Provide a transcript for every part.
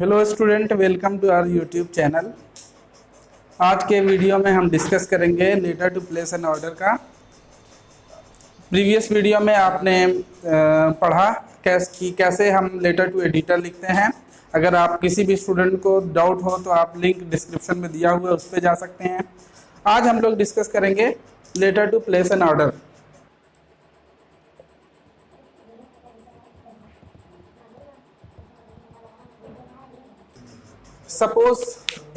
Hello student, welcome to our YouTube channel. आज के video में हम डिस्कस करेंगे letter to place an order का। प्रीवियस वीडियो में आपने पढ़ा कैसे हम लेटर टू एडिटर लिखते हैं। अगर आप किसी भी स्टूडेंट को डाउट हो तो आप लिंक डिस्क्रिप्शन में दिया हुआ है, उस पर जा सकते हैं। आज हम लोग डिस्कस करेंगे letter to place an order. Suppose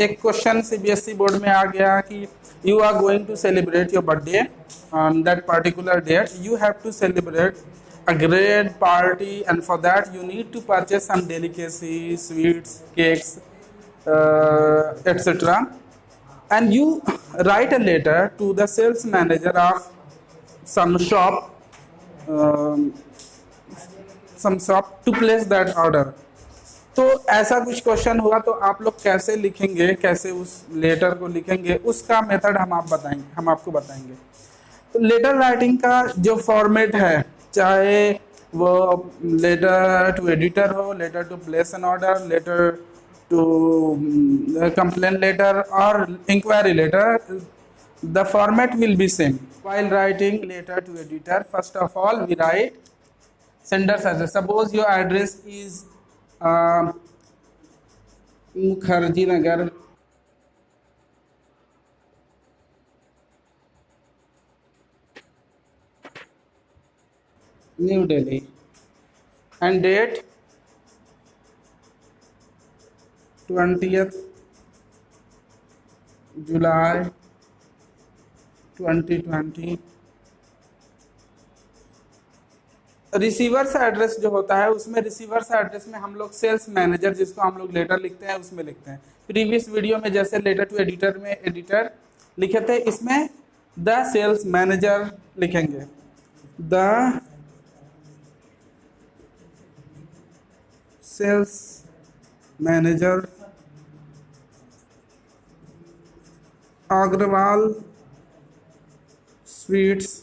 एक क्वेश्चन सीबीएसई बोर्ड में आ गया कि you are going to celebrate your birthday on that particular date, you have to celebrate a great party, and for that you need to purchase some delicacies, sweets, cakes, etc. And you write a letter to the sales manager of some shop to place that order. तो ऐसा कुछ question हुआ तो आप लोग कैसे लिखेंगे, कैसे उस लेटर को लिखेंगे, उसका मेथड हम आपको बताएंगे। तो लेटर राइटिंग का जो फॉर्मेट है, चाहे वो लेटर टू एडिटर हो, letter to place an order, letter to complaint letter और inquiry letter, the format will be same. While writing letter to editor, first of all we write sender's address. Suppose your address is Mukherjee Nagar, New Delhi, and date 20th July 2020। Receiver's address जो होता है उसमें receiver's address में हम लोग sales manager, जिसको हम लोग लेटर लिखते हैं, उसमें लिखते हैं। प्रीवियस वीडियो में जैसे लेटर टू एडिटर में एडिटर लिखे थे, इसमें द सेल्स मैनेजर लिखेंगे। The sales manager Agarwal sweets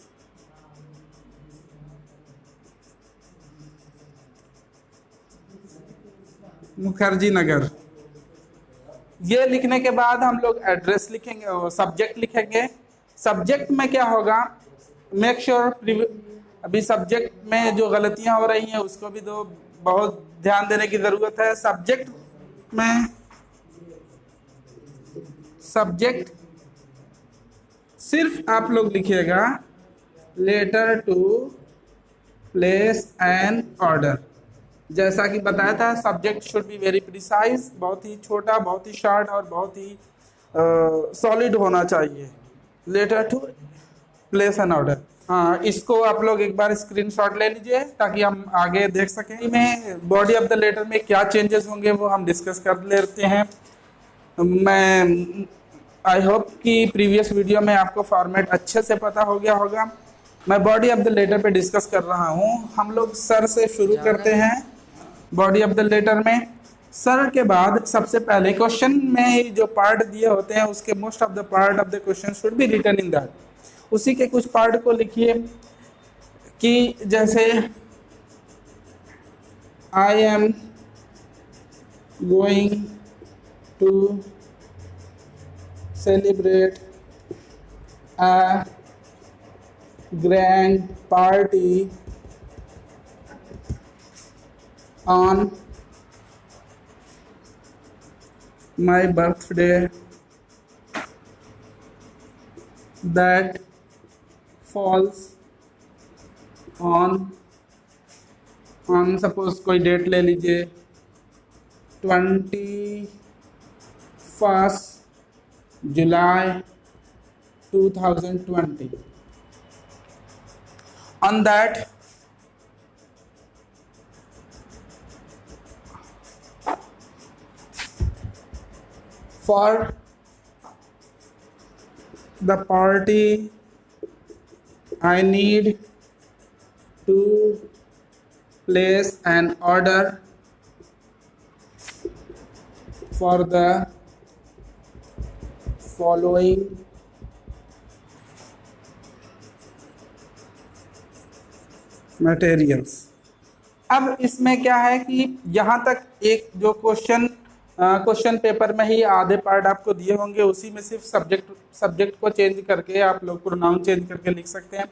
Mukherjee Nagar. ये लिखने के बाद हम लोग एड्रेस लिखेंगे और सब्जेक्ट लिखेंगे। सब्जेक्ट में क्या होगा, मेक श्योर अभी सब्जेक्ट में जो गलतियां हो रही हैं उसको भी तो बहुत ध्यान देने की ज़रूरत है। सब्जेक्ट सिर्फ आप लोग लिखिएगा letter to place an order. जैसा कि बताया था, subject should be very precise, बहुत ही छोटा, बहुत ही शॉर्ट और बहुत ही सॉलिड होना चाहिए। Letter to place an order. हाँ, इसको आप लोग एक बार स्क्रीनशॉट ले लीजिए ताकि हम आगे देख सकें। में बॉडी ऑफ द लेटर में क्या चेंजेस होंगे वो हम डिस्कस कर लेते हैं। मैं आई होप कि प्रीवियस वीडियो में आपको फॉर्मेट अच्छे से पता हो गया होगा। मैं बॉडी ऑफ द लेटर पे डिस्कस कर रहा हूँ। हम लोग सर से शुरू करते हैं। बॉडी ऑफ द लेटर में सर के बाद सबसे पहले क्वेश्चन में जो पार्ट दिए होते हैं उसके most of the part of the question should be written in that. उसी के कुछ पार्ट को लिखिए कि जैसे I am going to celebrate a grand party on my birthday that falls on suppose कोई डेट ले लीजिए 21 जुलाई 2020। on that for the party I need to place an order for the following materials. अब इसमें क्या है कि यहाँ तक एक जो क्वेश्चन क्वेश्चन पेपर में ही आधे पार्ट आपको दिए होंगे, उसी में सिर्फ सब्जेक्ट को चेंज करके आप लोग प्रोनाउन चेंज करके लिख सकते हैं।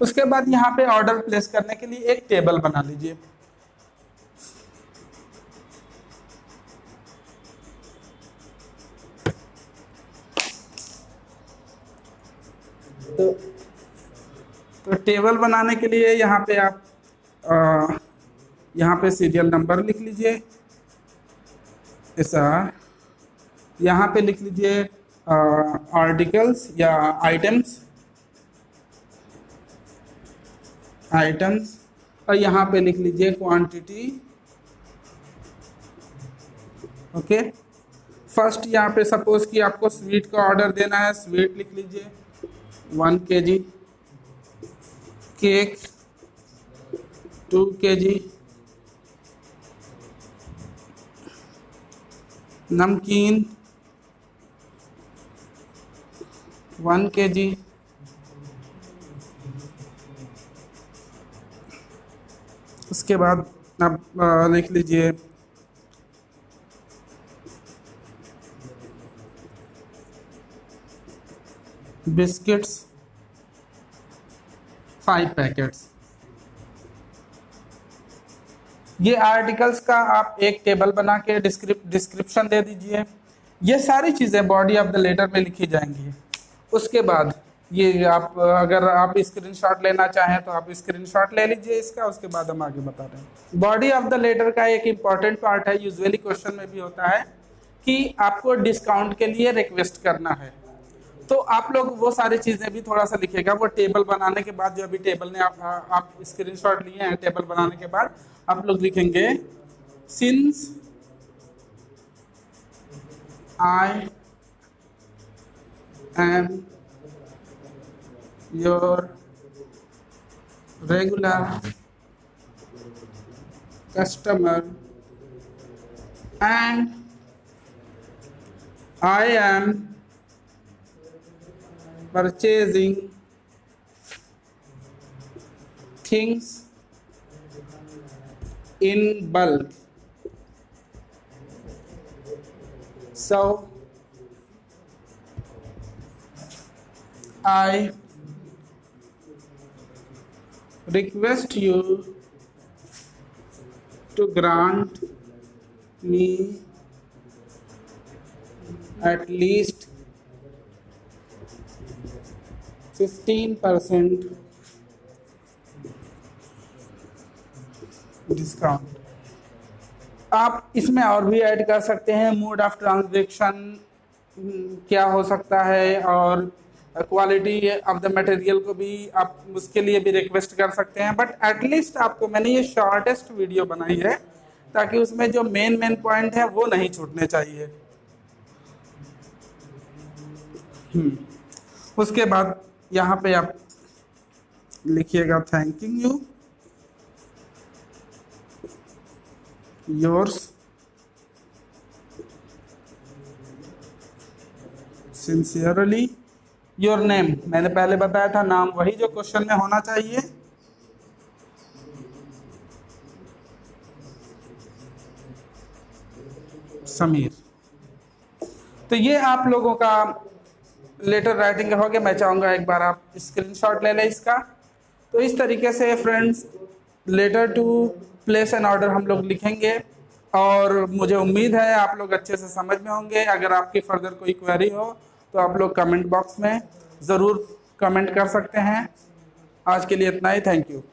उसके बाद यहाँ पे ऑर्डर प्लेस करने के लिए एक टेबल बना लीजिए। तो टेबल बनाने के लिए यहाँ पे आप यहाँ पे सीरियल नंबर लिख लीजिए, ऐसा यहाँ पे लिख लीजिए आर्टिकल्स या आइटम्स, और यहाँ पे लिख लीजिए क्वांटिटी। ओके, फर्स्ट यहाँ पे सपोज कि आपको स्वीट का ऑर्डर देना है, स्वीट लिख लीजिए 1 kg, केक 2 kg, नमकीन 1 kg, उसके बाद आप लिख लीजिए बिस्किट्स 5 पैकेट्स। ये आर्टिकल्स का आप एक टेबल बना के डिस्क्रिप्शन दे दीजिए। ये सारी चीज़ें बॉडी ऑफ द लेटर में लिखी जाएंगी। उसके बाद ये आप अगर आप स्क्रीनशॉट लेना चाहें तो आप स्क्रीनशॉट ले लीजिए इसका, उसके बाद हम आगे बता रहे हैं। बॉडी ऑफ द लेटर का एक इम्पॉर्टेंट पार्ट है, यूजुअली क्वेश्चन में भी होता है कि आपको डिस्काउंट के लिए रिक्वेस्ट करना है। तो आप लोग वो सारी चीज़ें भी थोड़ा सा लिखिएगा। वो टेबल बनाने के बाद, जो अभी टेबल ने आप स्क्रीनशॉट लिए हैं, टेबल बनाने के बाद आप लोग लिखेंगे since I am your regular customer and I am purchasing things in bulk, so I request you to grant me at least 15% discount. आप इसमें और भी ऐड कर सकते हैं, मोड ऑफ ट्रांजैक्शन क्या हो सकता है, और क्वालिटी ऑफ द मटेरियल को भी आप उसके लिए भी रिक्वेस्ट कर सकते हैं। बट एटलीस्ट आपको, मैंने ये शॉर्टेस्ट वीडियो बनाई है ताकि उसमें जो मेन पॉइंट है वो नहीं छूटने चाहिए। उसके बाद यहाँ पे आप लिखिएगा thanking you yours sincerely your name. मैंने पहले बताया था नाम वही जो क्वेश्चन में होना चाहिए। समीर। तो ये आप लोगों का लेटर राइटिंग हो गया। मैं चाहूँगा एक बार आप स्क्रीनशॉट ले लें इसका। तो इस तरीके से friends letter to place an order हम लोग लिखेंगे, और मुझे उम्मीद है आप लोग अच्छे से समझ में होंगे। अगर आपकी फर्दर कोई क्वेरी हो तो आप लोग कमेंट बॉक्स में ज़रूर कमेंट कर सकते हैं। आज के लिए इतना ही, थैंक यू।